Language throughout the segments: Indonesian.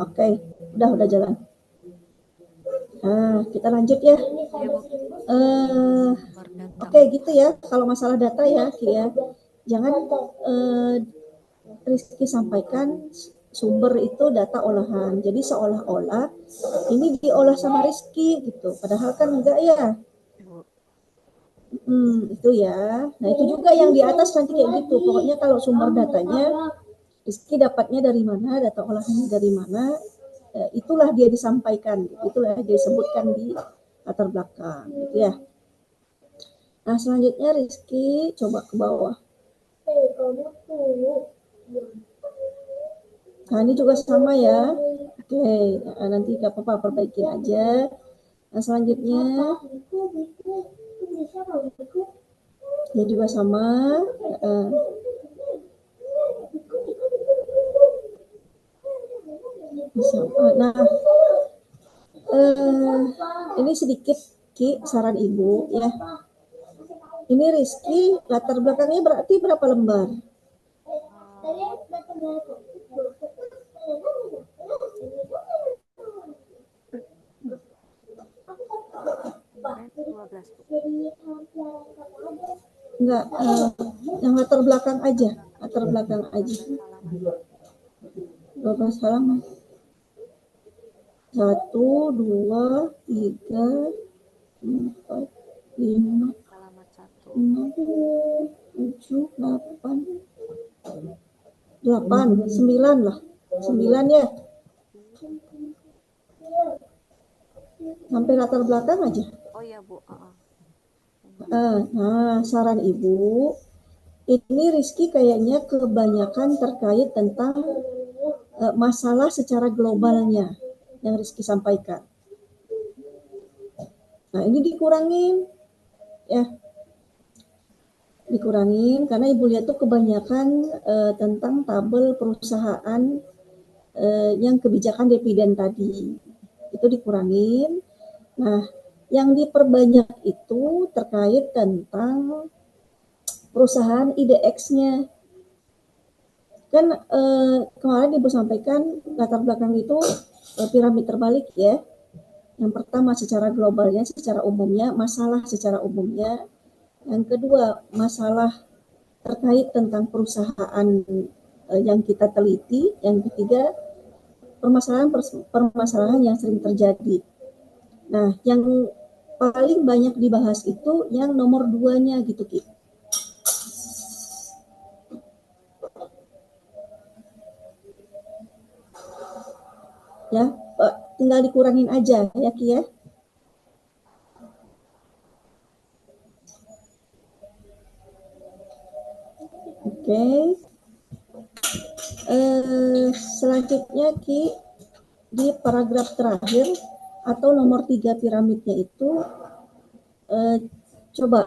Oke. Udah jalan. Kita lanjut ya. Iya, Bu. Eh, Sumber data. Oke, gitu ya. Kalau masalah data ya, Ki ya. Jangan Rizky sampaikan sumber itu data olahan. Jadi seolah-olah ini diolah sama Rizky gitu. Padahal kan enggak ya. Bu. Itu ya. Nah, itu juga yang di atas nanti kayak gitu. Pokoknya kalau sumber datanya Rizky dapatnya dari mana, data olahannya dari mana, itulah dia disampaikan, itulah dia disebutkan di latar belakang, gitu ya. Nah, selanjutnya Rizky coba ke bawah. Nah, ini juga sama ya. Oke, nanti gak apa-apa, perbaikin aja. Nah, selanjutnya ini juga sama. Uh, Nah, ini sedikit Ki saran Ibu ya. Ini Rizky latar belakangnya berarti berapa lembar? Uh, Kemarin 12, Bu. Enggak, yang latar belakang aja, latar Iya, belakang aja. 12 halaman. 12 halaman. 1, 2, 3, 4, 5, Halaman 1. 6, 7, 8, 8, 9 lah. 9 ya. Sampai latar belakang aja. Oh iya, Bu. Nah, saran Ibu, ini Rizky kayaknya kebanyakan terkait tentang masalah secara globalnya yang Rizky sampaikan. Nah, ini dikurangin ya, dikurangin karena Ibu lihat tuh kebanyakan tentang tabel perusahaan yang kebijakan dividen tadi. Itu dikurangin. Nah, yang diperbanyak itu terkait tentang perusahaan IDX-nya. Kan kemarin Ibu sampaikan latar belakang itu piramid terbalik ya. Yang pertama secara globalnya, secara umumnya, masalah secara umumnya. Yang kedua, masalah terkait tentang perusahaan yang kita teliti. Yang ketiga, permasalahan yang sering terjadi. Nah, yang paling banyak dibahas itu yang nomor 2-nya gitu, Ki. Ya, tinggal dikurangin aja ya, Ki ya. Oke. Selanjutnya Ki, di paragraf terakhir atau nomor 3 piramidnya itu coba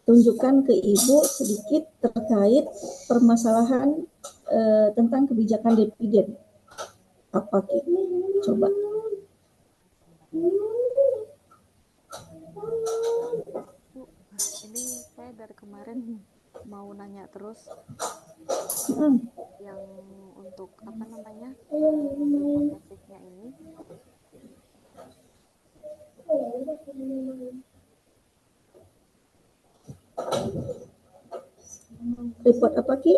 tunjukkan ke Ibu sedikit terkait permasalahan tentang kebijakan dividen. Apa Ki? Coba. Bu, ini saya dari kemarin mau nanya terus Hmm. yang untuk apa namanya hipotesisnya ini. Report apa Ki?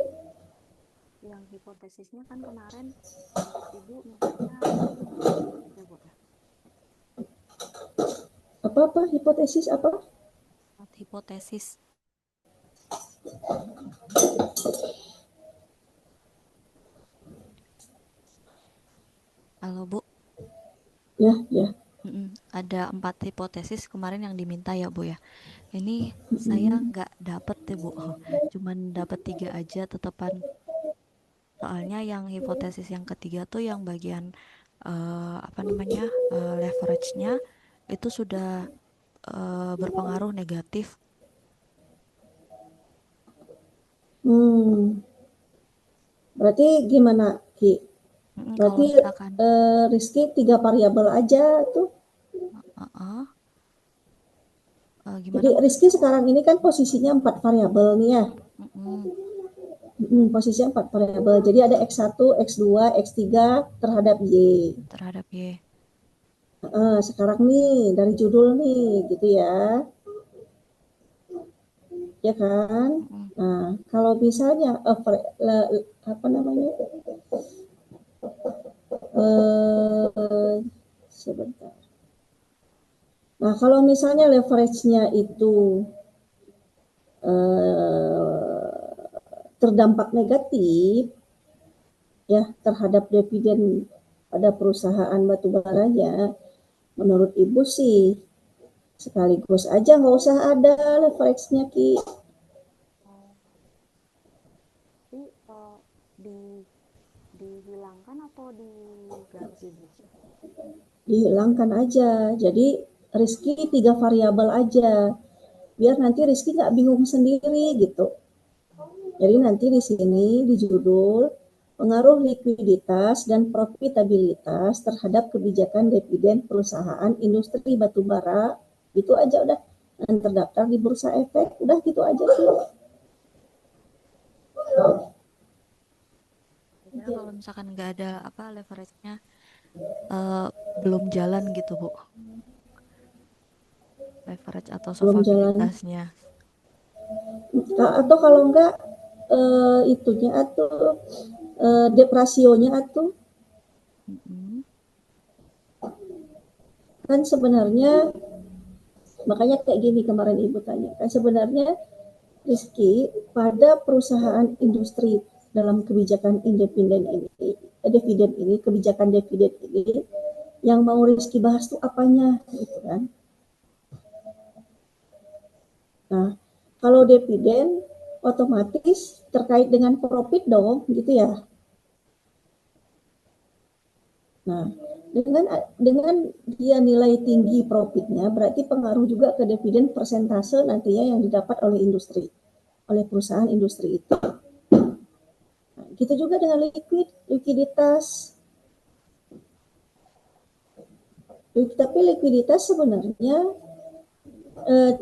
Yang hipotesisnya kan kemarin Ibu mintanya ya, Bu ya. Apa hipotesis apa? Hipotesis. Halo, Bu. Ya. Ada 4 hipotesis kemarin yang diminta ya, Bu ya. Ini saya Hmm. nggak dapet ya, Bu. Cuman dapet 3 aja tetepan. Soalnya yang hipotesis yang ketiga tuh yang bagian apa namanya leverage-nya itu sudah berpengaruh negatif. Hmm. Berarti gimana Ki? Kalau Berarti misalkan Rizky 3 variabel aja tuh. uh, uh, gimana Jadi Rizky maksudnya, Bu? sekarang ini kan posisinya 4 variabel nih ya. Mm-mm. Posisinya 4 variabel. Jadi ada X1, X2, X3 terhadap Y. Terhadap Y. Sekarang nih dari judul nih gitu ya. Ya kan? Nah, kalau misalnya apa namanya? Sebentar. Nah, kalau misalnya leverage-nya itu terdampak negatif ya terhadap dividen pada perusahaan batubaranya, menurut Ibu sih sekaligus aja nggak usah ada leverage-nya Ki. Tapi dihilangkan atau diganti Bu? Dihilangkan aja. Jadi Rizky 3 variabel aja. Biar nanti Rizky nggak bingung sendiri gitu. Jadi nanti di sini di judul pengaruh likuiditas dan profitabilitas terhadap kebijakan dividen perusahaan industri batubara, itu aja udah, dan terdaftar di Bursa Efek, udah gitu aja sih. Ya, kalau misalkan nggak ada leverage-nya belum jalan gitu Bu, leverage atau Belum jalan. solvabilitasnya. Atau kalau enggak itunya atau debt ratio-nya atau kan sebenarnya makanya kayak gini kemarin Ibu tanya kan sebenarnya Rizky pada perusahaan industri dalam kebijakan independen ini dividen ini kebijakan dividen ini yang mau Rizky bahas tuh apanya gitu kan. Nah kalau dividen otomatis terkait dengan profit dong gitu ya. Nah, dengan dia nilai tinggi profitnya, berarti pengaruh juga ke dividen persentase nantinya yang didapat oleh industri, oleh perusahaan industri itu. Nah, gitu juga dengan likuiditas. Tapi likuiditas sebenarnya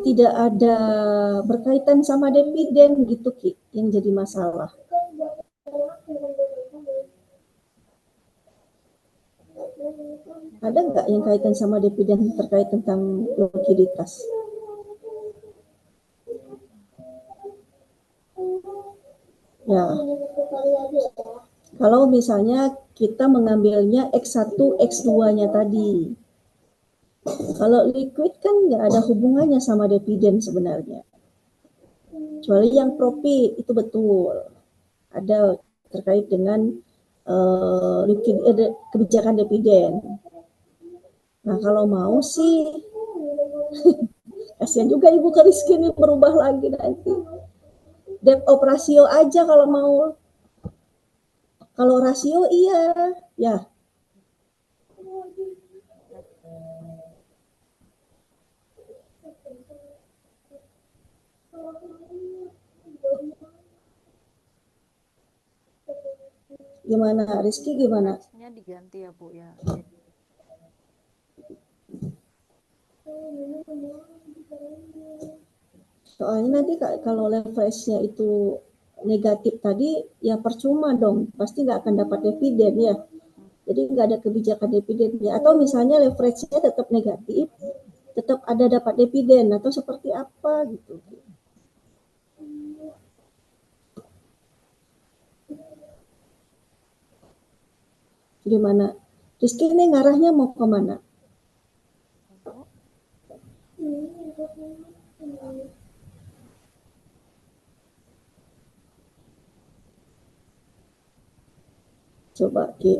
tidak ada berkaitan sama dividen gitu Ki, yang jadi masalah. Ada nggak yang kaitan sama dividen terkait tentang likuiditas? Ya, kalau misalnya kita mengambilnya X1, X2-nya tadi. Kalau liquid kan nggak ada hubungannya sama dividen sebenarnya. Kecuali yang profit, itu betul. Ada terkait dengan kebijakan dividen. Nah, kalau mau sih, kasihan juga Ibu Rizky ini berubah lagi nanti. Debt operasio aja kalau mau. Kalau rasio iya, ya. Gimana Rizky gimana? Diganti ya Bu ya. Soalnya nanti kalau leverage-nya itu negatif tadi, ya percuma dong. Pasti nggak akan dapat dividen ya. Jadi nggak ada kebijakan dividennya. Atau misalnya leverage-nya tetap negatif, tetap ada dapat dividen atau seperti apa gitu. Gimana? Rizky ini ngarahnya mau kemana? Coba Ki.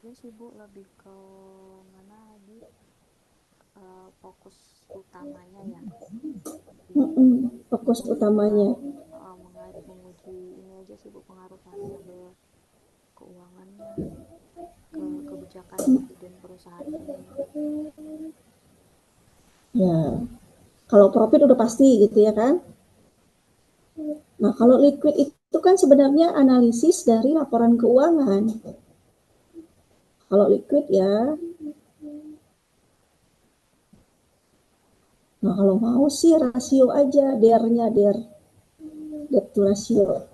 Dia sih Bu lebih ke mana lagi fokus utamanya ya. Fokus utamanya. Menguji ini aja sih Bu, pengaruh variabel keuangannya ke kebijakan dividen perusahaan ini. Ya, kalau profit udah pasti gitu ya kan. Nah, kalau liquid itu kan sebenarnya analisis dari laporan keuangan. Kalau liquid ya. Nah, kalau mau sih rasio aja, DER-nya, debt to ratio.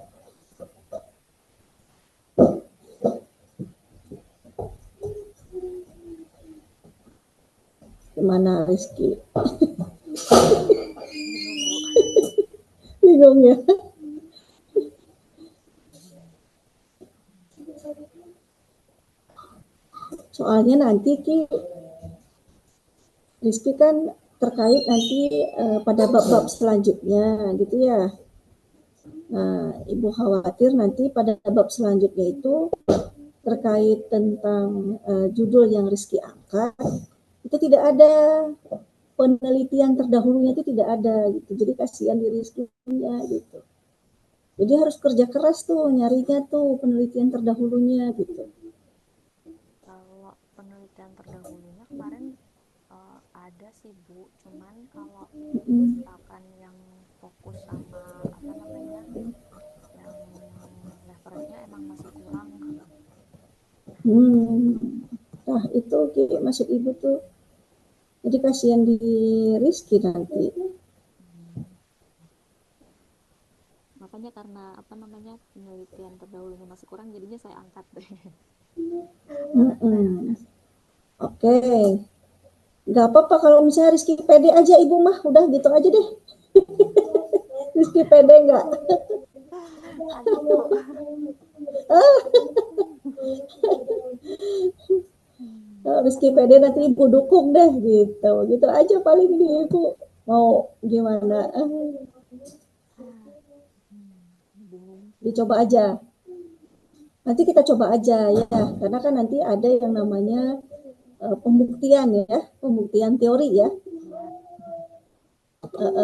Gimana Rizky? Bingung, Bu. Bingung ya? Soalnya nanti Ki, Rizky kan terkait nanti pada bab-bab selanjutnya gitu ya. Nah, Ibu khawatir nanti pada bab selanjutnya itu terkait tentang judul yang Rizky angkat, itu tidak ada penelitian terdahulunya, itu tidak ada gitu. Jadi kasihan diri Rizky-nya gitu. Jadi harus kerja keras tuh nyarinya tuh penelitian terdahulunya gitu. Kalau penelitian terdahulunya kemarin ada sih Bu, cuman kalau misalkan yang fokus sama apa namanya, yang leverage-nya emang masih kurang. Nah itu maksud ibu tuh, jadi kasihan di Rizky nanti. Makanya karena apa namanya, penelitian terdahulunya masih kurang, jadinya saya angkat deh. Malah saya angkat. Oke, nggak apa-apa kalau misalnya Rizky pede aja ibu mah, udah gitu aja deh. Rizky pede nggak? Takut Bu. Rizky pede nanti ibu dukung deh gitu, gitu aja paling di ibu mau gimana. Bingung. Dicoba aja. Nanti kita coba aja ya, karena kan nanti ada yang namanya pembuktian ya, pembuktian teori ya. Ya,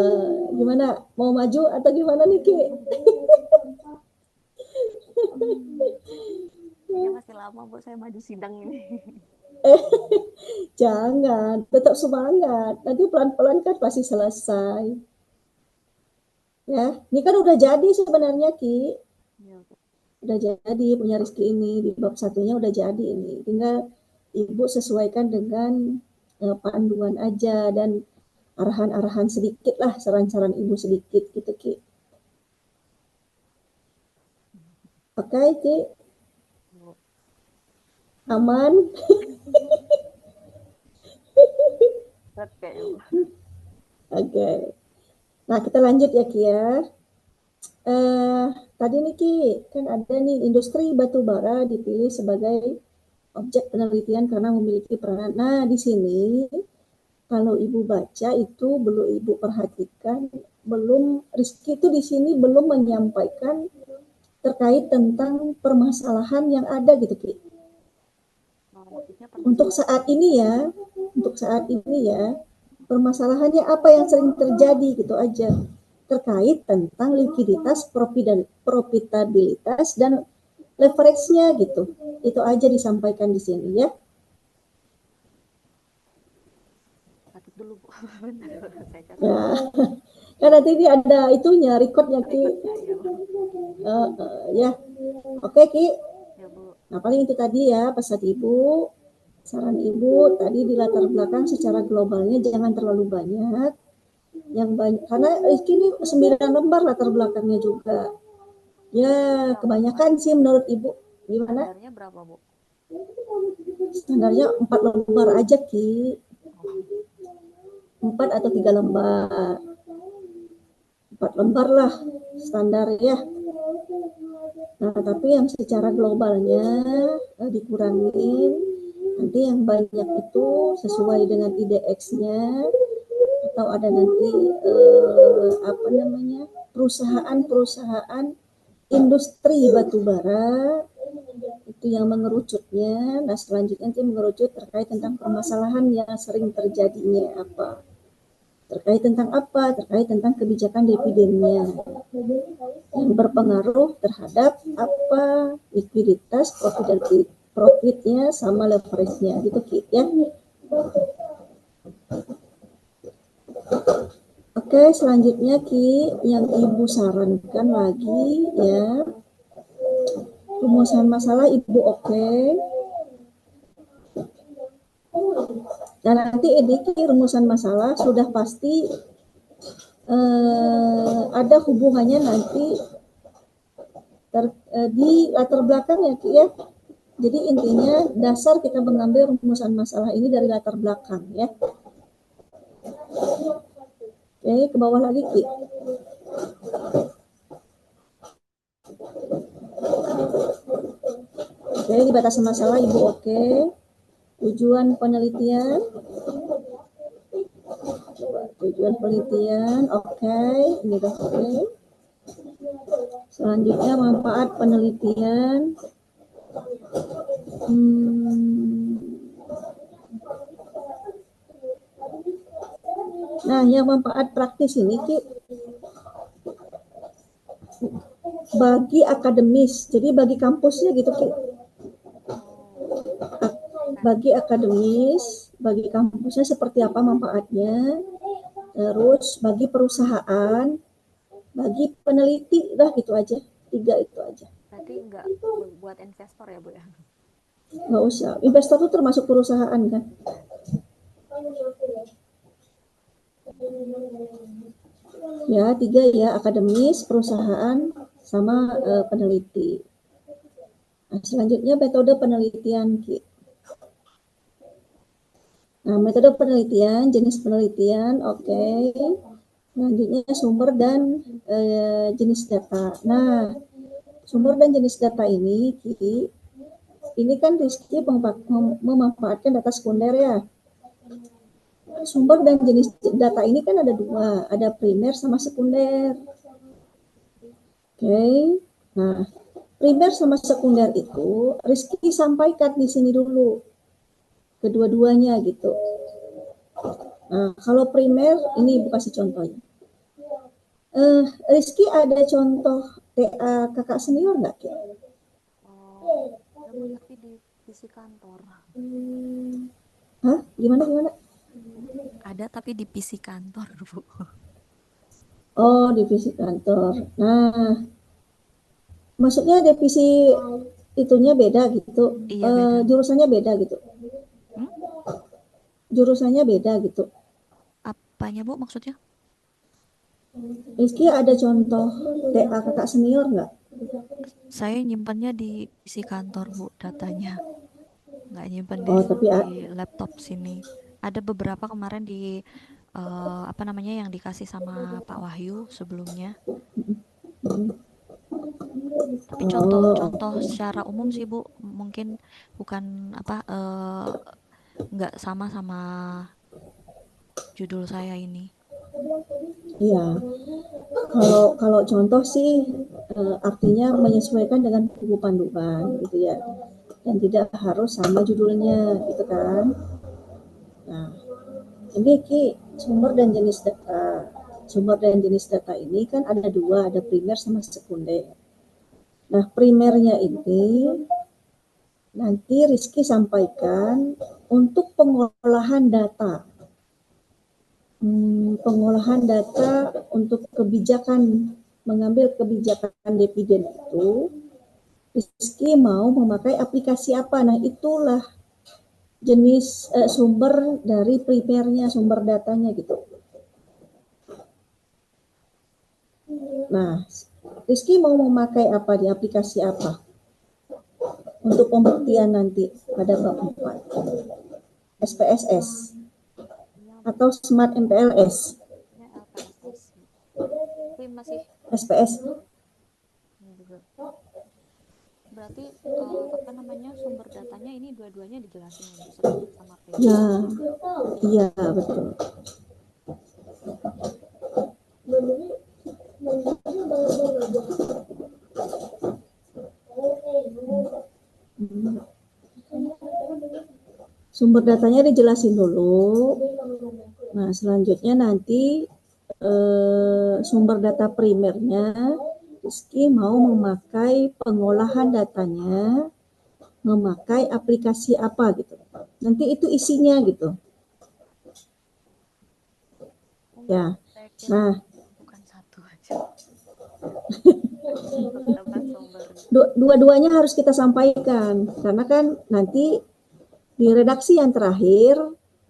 Gimana, mau maju atau gimana nih Ki? kayaknya masih lama Bu saya maju sidang ini. Jangan, tetap semangat. Nanti pelan-pelan kan pasti selesai. Ya, ini kan udah jadi sebenarnya Ki. Ya, Bu. Udah jadi punya Rizky ini di bab satunya udah jadi ini. Tinggal Ibu sesuaikan dengan panduan aja dan arahan-arahan sedikit lah, saran-saran Ibu sedikit gitu Ki. Oke Ki, Bu. aman. Berat kayaknya Bu. Oke. Nah, kita lanjut ya Ki ya. Eh, tadi nih Ki, kan ada nih industri batu bara dipilih sebagai objek penelitian karena memiliki peranan. Nah, di sini kalau Ibu baca itu belum Ibu perhatikan, belum Rizky itu di sini belum menyampaikan terkait tentang permasalahan yang ada gitu Ki. Untuk saat ini ya, permasalahannya apa yang sering terjadi gitu aja terkait tentang likuiditas, profitabilitas dan leverage-nya gitu. Itu aja disampaikan di sini ya. Sakit dulu Bu. Bentar, saya catat. Ya, kan nanti ini ada itunya, recordnya Ki. Rekodnya ya Bu. Ya, oke Ki. Ya Bu. Nah paling itu tadi ya pesan Ibu. Saran Ibu tadi di latar belakang secara globalnya jangan terlalu banyak. Yang banyak karena ini 9 lembar latar belakangnya juga. Ya, kebanyakan sih menurut Ibu. Gimana? Standarnya berapa Bu? Standarnya 4 lembar aja, Ki. Oh. 4 atau 3 lembar. 4 lembar lah standar ya. Nah, tapi yang secara globalnya dikurangin. Nanti yang banyak itu sesuai dengan IDX-nya atau ada nanti apa namanya perusahaan-perusahaan industri batubara itu yang mengerucutnya. Nah selanjutnya nanti mengerucut terkait tentang permasalahan yang sering terjadinya apa, terkait tentang apa, terkait tentang kebijakan dividennya yang berpengaruh terhadap apa likuiditas, profitnya sama leverage-nya gitu ya. Oke, selanjutnya Ki, yang Ibu sarankan lagi ya, rumusan masalah Ibu oke. Dan nanti ediki rumusan masalah sudah pasti ada hubungannya nanti di latar belakang ya Ki ya. Jadi intinya dasar kita mengambil rumusan masalah ini dari latar belakang ya. Oke, ke bawah lagi Ki. Oke, di batasan masalah Ibu oke. Tujuan penelitian. Tujuan penelitian oke, ini udah oke. Selanjutnya manfaat penelitian. Nah, yang manfaat praktis ini Ki, bagi akademis, jadi bagi kampusnya gitu Ki. Bagi akademis, bagi kampusnya seperti apa manfaatnya, terus bagi perusahaan, bagi peneliti, lah gitu aja, 3 itu aja. Berarti nggak buat investor ya Bu ya? Nggak usah, investor itu termasuk perusahaan kan. Ya, 3 ya, akademis, perusahaan, sama peneliti. Nah, selanjutnya metode penelitian Ki. Nah, metode penelitian, jenis penelitian, oke. Selanjutnya sumber dan jenis data. Nah, sumber dan jenis data ini, Ki, ini kan Rizky memanfaatkan data sekunder ya. Sumber dan jenis data ini kan ada 2, ada primer sama sekunder. Oke, nah primer sama sekunder itu Rizky sampaikan di sini dulu, kedua-duanya gitu. Nah, kalau primer ini Bu kasih contohnya. Rizky ada contoh TA kakak senior nggak? Oh, ya Bu, tapi di visi kantor. Hah? Gimana? Ada tapi di PC kantor Bu. Oh, divisi kantor. Nah, maksudnya divisi itunya beda gitu. Iya beda. Jurusannya beda gitu. Jurusannya beda gitu. Apanya Bu maksudnya? Rizky ada contoh TA kakak senior nggak? Saya nyimpannya di PC kantor Bu datanya. Nggak nyimpan Tapi di laptop sini. Ada beberapa kemarin di apa namanya yang dikasih sama Pak Wahyu sebelumnya. Tapi contoh-contoh secara umum sih Bu, mungkin bukan apa nggak sama judul saya ini. Iya. Kalau contoh sih artinya menyesuaikan dengan buku panduan gitu ya. Dan tidak harus sama judulnya gitu kan. Nah, ini Ki, sumber dan jenis data. Sumber dan jenis data ini kan ada 2, ada primer sama sekunder. Nah, primernya ini nanti Rizky sampaikan untuk pengolahan data. Pengolahan data untuk kebijakan, mengambil kebijakan dividen itu, Rizky mau memakai aplikasi apa? Nah, itulah jenis sumber dari primernya, sumber datanya gitu. Nah, Rizky mau memakai apa, di aplikasi apa untuk pembuktian nanti pada bab 4? SPSS atau Smart MPLS? LPSS. Tapi masih SPS. Berarti apa namanya sumber datanya ini dua-duanya dijelasin ya Bu, sekunder sama primer. Ya, iya betul. Sumber datanya dijelasin dulu. Nah, selanjutnya nanti sumber data primernya Rizky mau memakai pengolahan datanya, memakai aplikasi apa gitu. Nanti itu isinya gitu. Ya. Nah, bukan satu aja. Dua-duanya harus kita sampaikan karena kan nanti di redaksi yang terakhir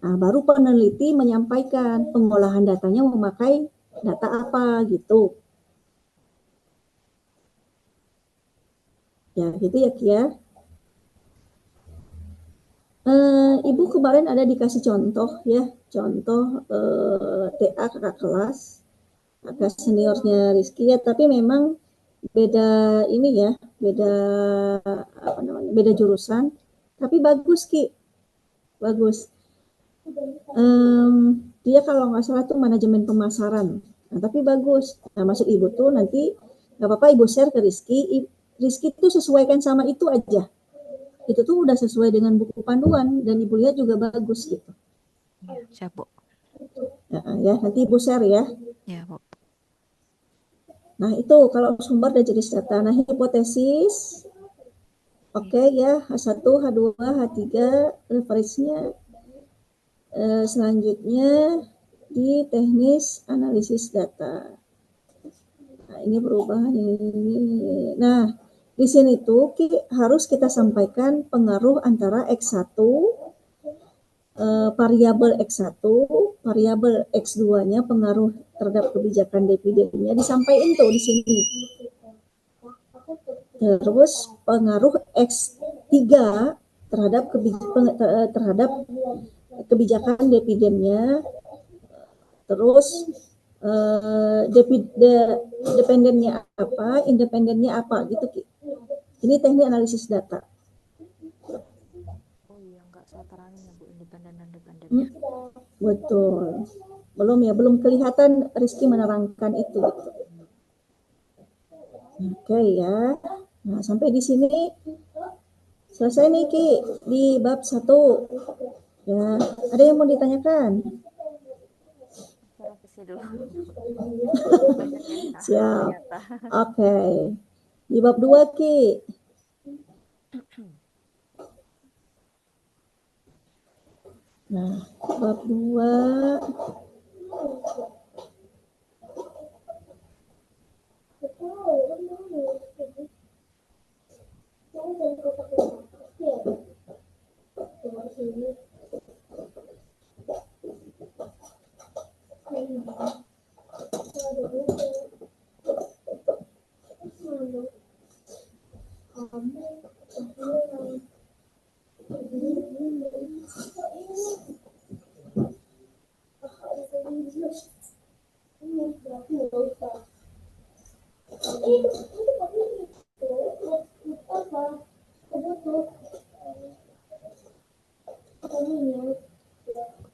Nah, baru peneliti menyampaikan pengolahan datanya memakai data apa gitu. Ya, gitu ya Ki ya. Ibu kemarin ada dikasih contoh ya, contoh TA kakak kelas, kakak seniornya Rizky ya, tapi memang beda ini ya, beda apa namanya, beda jurusan, tapi bagus Ki, bagus. Dia kalau nggak salah tuh manajemen pemasaran, nah, tapi bagus. Nah maksud ibu tuh nanti nggak apa-apa ibu share ke Rizky, Rizky tuh sesuaikan sama itu aja. Itu tuh udah sesuai dengan buku panduan dan ibu lihat juga bagus gitu. Ya, siap, Bu. Ya, nanti ibu share ya. Ya, Bu. Nah, itu kalau sumber dan jenis data. Nah, hipotesis, oke ya, H1, H2, H3, leverage-nya. Selanjutnya di teknis analisis data. Nah, ini perubahan ini. Nah, di sini tuh harus kita sampaikan pengaruh antara X1, variabel X1, variabel X2-nya pengaruh terhadap kebijakan dividennya disampaikan tuh di sini. Terus pengaruh X3 terhadap kebijakan dividennya, terus dependennya apa, independennya apa gitu Ki. Ini teknik analisis data. Oh iya, nggak satu-satunya ya Bu, independen dan dependennya. Betul. Belum kelihatan Rizky menerangkan itu gitu. Oke ya. Nah, sampai di sini selesai nih Ki di bab 1. Ya, ada yang mau ditanyakan? Saya revisi dulu. Banyak yang salah Siap. ternyata. Oke. Di bab 2 Ki. Nah, bab 2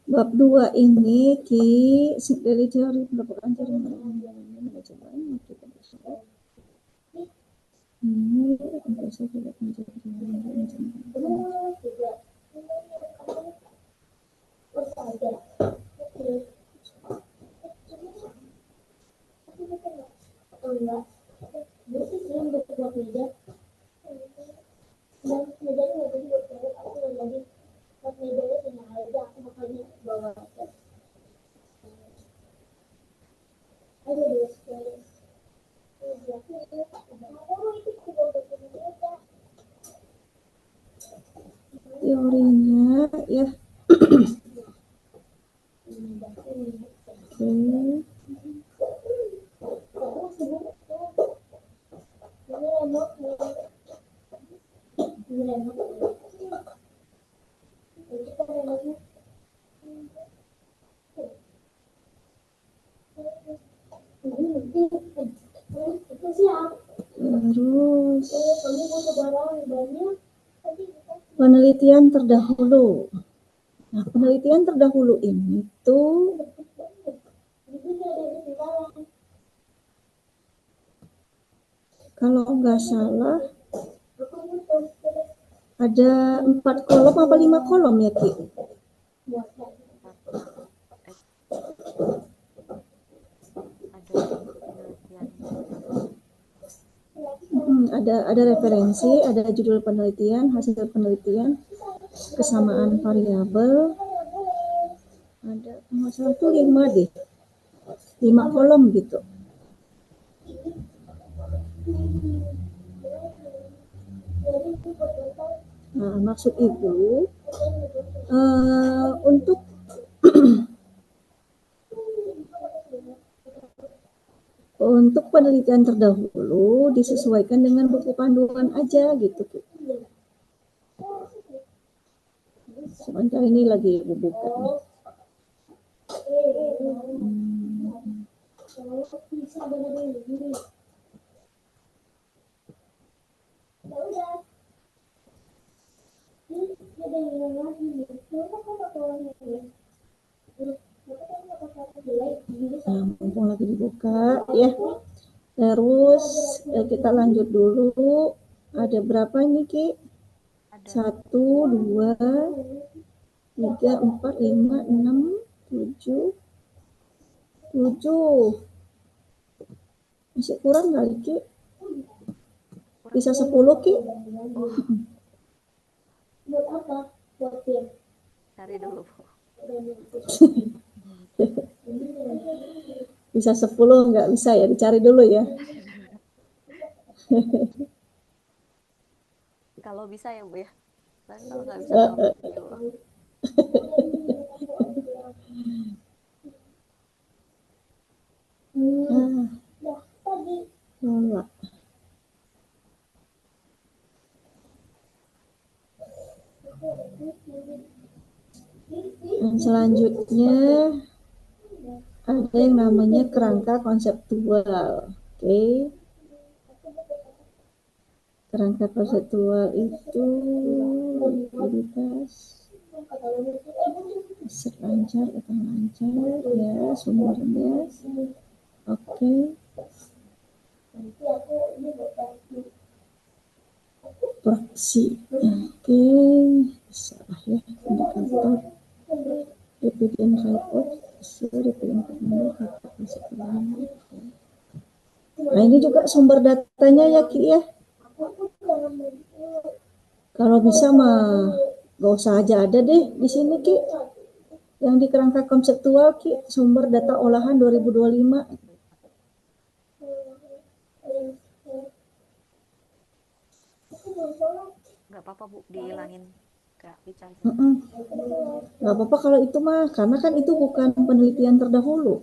bab 2 ini Ki dari teori pendapat teorinya ya. Oke. Terus penelitian terdahulu. Nah, penelitian terdahulu ini tuh kalau nggak salah ada 4 kolom apa 5 kolom ya Ki? Ada penelitian. Ada referensi, ada judul penelitian, hasil penelitian, kesamaan variabel, ada masalah tuh 5 deh, 5 kolom gitu. Nah, maksud ibu untuk penelitian terdahulu disesuaikan dengan buku panduan aja gitu. Sebentar ini lagi buka nih. Nah, mumpung lagi dibuka ya. Terus kita lanjut dulu. Ada berapa nih Ki? 1, 2, 3, 4, 5, 6, 7. Masih kurang kali Ki? Bisa 10 Ki? Buat apa? Buat tim. Cari dulu. Bisa 10 nggak bisa ya, dicari dulu ya. Kalau bisa ya Bu ya. Dan kalau nggak bisa tolong video. Dan selanjutnya ada yang namanya kerangka konseptual. Oke. Kerangka konseptual itu likuiditas, aset lancar, utang lancar, ya sumbernya. Oke. Proksi. Oke. Salah ya, indikator. Dividen report, dividen per Nah, ini juga sumber datanya ya Ki ya. Kalau bisa mah gak usah aja ada deh di sini Ki. Yang di kerangka konseptual Ki, sumber data olahan 2025. Nggak apa-apa Bu, dihilangin Kak Pican. Nggak apa-apa kalau itu mah, karena kan itu bukan penelitian terdahulu.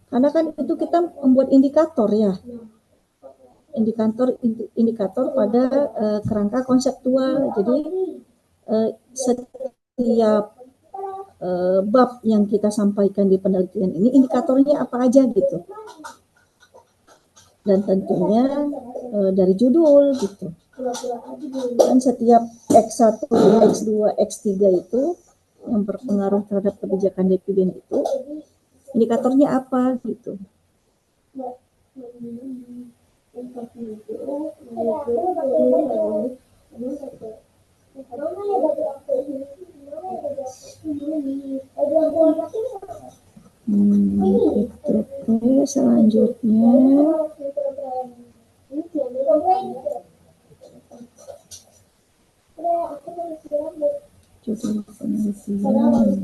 Karena kan itu kita membuat indikator ya. Indikator pada kerangka konseptual. Jadi setiap bab yang kita sampaikan di penelitian ini indikatornya apa aja gitu. Dan tentunya dari judul gitu. Dan setiap X1, X2, X3 itu yang berpengaruh terhadap kebijakan dividen itu indikatornya apa gitu. Oke, selanjutnya judul penelitian,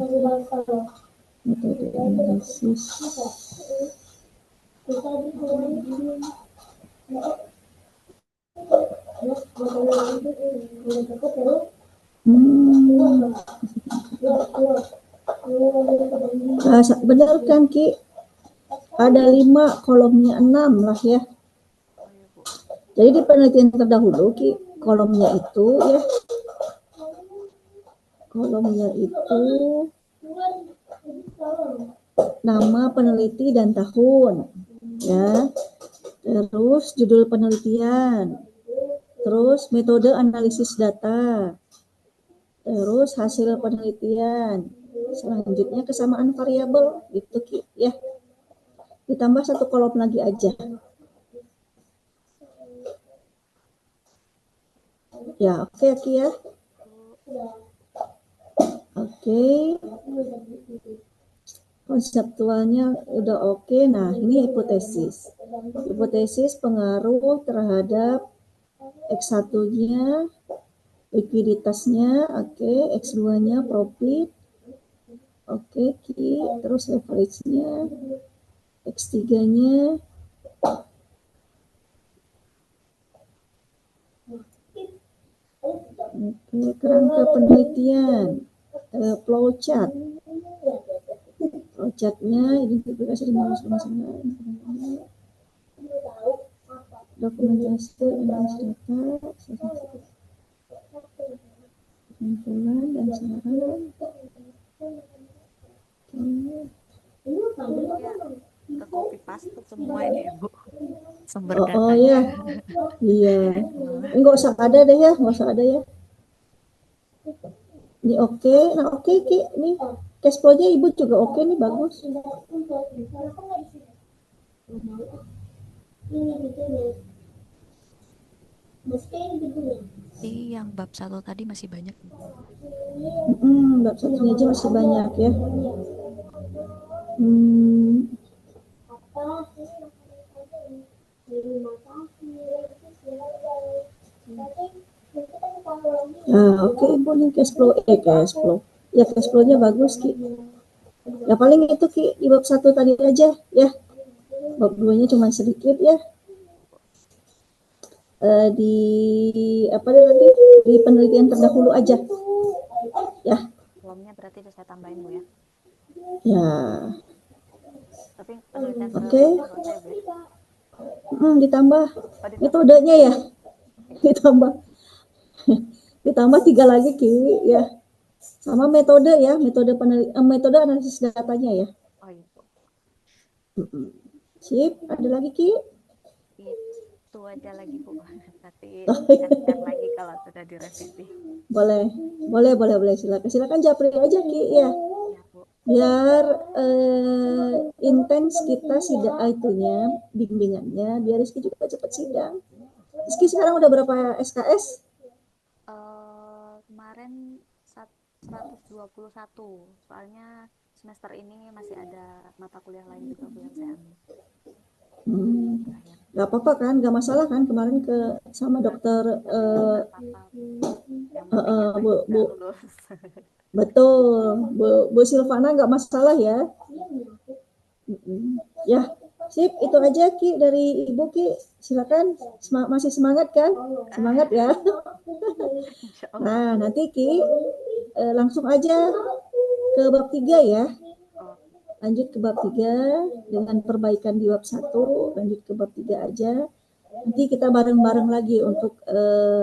metode analisis. Benar kan Ki? Ada 5, kolomnya 6 lah ya. Jadi di penelitian terdahulu Ki, kolomnya itu ya, kolomnya itu nama peneliti dan tahun ya, terus judul penelitian, terus metode analisis data, terus hasil penelitian, selanjutnya kesamaan variabel gitu Ki ya. Ditambah 1 kolom lagi aja ya. Oke Ki ya. Oke. Konseptualnya udah oke. Nah, ini hipotesis. Hipotesis pengaruh terhadap X1-nya, likuiditasnya, oke, X2-nya profit, oke, terus leverage-nya, X3-nya, oke, kerangka penelitian, flowchart. Flowchart-nya identifikasi dengan masalah. dokumentasi analisis data, kesimpulan dan saran. Ya, ke copy paste semua ini ya, Bu. Sumber Oh datanya. ya, iya. Nggak usah ada deh ya, nggak usah ada ya. Ini oke, nah oke Ki, nih cash flow-nya Ibu juga oke nih, bagus. Jadi yang bab 1 tadi masih banyak. Bab satunya aja masih banyak ya. Hmm, nah, oke Ibu nih cash flow. Ya cash flow-nya bagus Ki. Ya paling itu Ki di bab 1 tadi aja ya. Bab 2-nya cuma sedikit ya. Di apa tadi? Di penelitian terdahulu aja. Ya. Formnya berarti saya tambahin, Bu ya. Ya. Tapi penelitian Oke. terdahulunya nggak usah ya, Bu ya? Ditambah Oh, ditambah. metodenya ya. ditambah ditambah 3 lagi Ki ya. Sama metode ya, metode analisis datanya ya. Oh iya, Bu. Sip, ada lagi Ki? Itu aja lagi, Bu. Nanti share lagi kalau sudah direvisi. Boleh, boleh. Silakan japri aja Ki ya. Ya, Bu. Biar intens kita sidang itunya, bimbingannya, biar Rizky juga cepat sidang. Rizky sekarang udah berapa SKS? Kemarin 121, soalnya semester ini masih ada mata kuliah lain juga, Bu, yang saya ambil. Gak apa-apa kan, gak masalah kan kemarin ke sama dokter Bu, betul Bu Silvana gak masalah ya. Ya, sip, itu aja Ki dari Ibu Ki. Silakan, masih semangat kan? Semangat ya. Nah, nanti Ki langsung aja ke bab 3 ya. Lanjut ke bab 3 dengan perbaikan di bab 1, lanjut ke bab 3 aja. Nanti kita bareng-bareng lagi untuk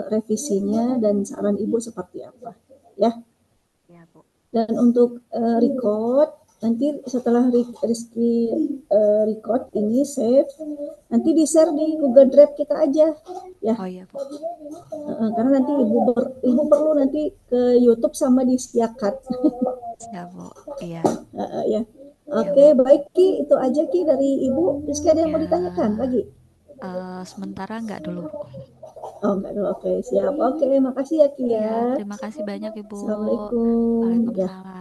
revisinya dan saran Ibu seperti apa. Ya. Ya, Bu. Dan untuk record, nanti setelah Rizky record ini save, nanti di-share di Google Drive kita aja. Ya. Oh iya, Bu. Karena nanti Ibu perlu nanti ke YouTube sama di Siakat. Ya, Bu. Iya. Ya. Oke, baik Ki, itu aja Ki dari Ibu. Rizky ada yang mau ditanyakan lagi? Sementara enggak dulu, Bu. Oh, enggak dulu. Oke, siap. Oke, makasih ya Ki ya. Terima kasih banyak Ibu. Assalamualaikum. Waalaikumsalam. Ya.